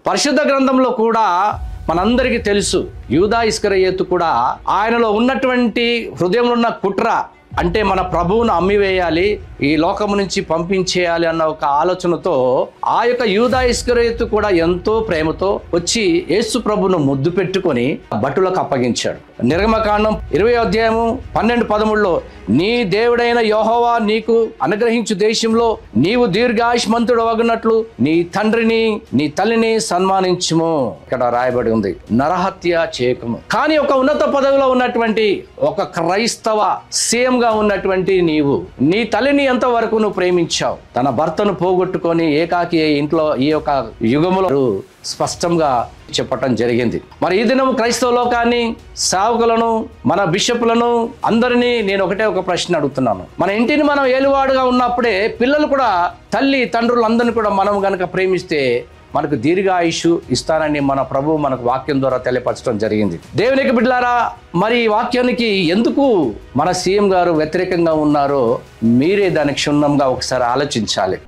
పరిశుద్ధ గ్రంథంలో కూడా మనందరికీ తెలుసు, యూదా ఇస్కరియోతు కూడా ఆయనలో ఉన్నటువంటి హృదయంలో ఉన్న కుట్ర, అంటే మన ప్రభువును అమ్మివేయాలి, ఈ లోకము నుంచి పంపించేయాలి అన్న ఒక ఆలోచనతో ఆ యొక్క యూదా ఇస్కరియోతు కూడా ఎంతో ప్రేమతో వచ్చి యేసు ప్రభును ముద్దు పెట్టుకొని భటులకు అప్పగించాడు. నిర్గమకాండం 20:12-13 నీ దేవుడైన యెహోవా నీకు అనుగ్రహించు దేశంలో నీవు దీర్ఘాయుష్మంతుడు అగునట్లు నీ తండ్రిని నీ తల్లిని సన్మానించుము. ఇక్కడ రాయబడి ఉంది, నరహత్య చేయకము. కానీ ఒక ఉన్నత పదవిలో ఉన్నటువంటి ఒక క్రైస్తవ సీఎం గా ఉన్నటువంటి నీవు నీ తల్లిని ఎంత వరకు నువ్వు ప్రేమించావు? తన భర్తను పోగొట్టుకొని ఏకాకి ఇంట్లో ఈ యొక్క యుగములో స్పష్టంగా చెప్పటం జరిగింది. మరి ఈ దినం క్రైస్తవ లోకాన్ని, సేవకులను, మన బిషప్లను అందరినీ నేను ఒకటే ఒక ప్రశ్న అడుగుతున్నాను. మన ఇంటిని మనం ఏలువాడుగా ఉన్నప్పుడే పిల్లలు కూడా తల్లి తండ్రులు అందరినీ కూడా మనం గనక ప్రేమిస్తే మనకు దీర్ఘాయుషు ఇస్తానని మన ప్రభువు మనకు వాక్యం ద్వారా తెలియపరచడం జరిగింది. దేవునికి బిడ్డలారా, మరి ఈ వాక్యానికి ఎందుకు మన సీఎం గారు వ్యతిరేకంగా ఉన్నారో మీరే దానికి క్షుణ్ణంగా ఒకసారి ఆలోచించాలి.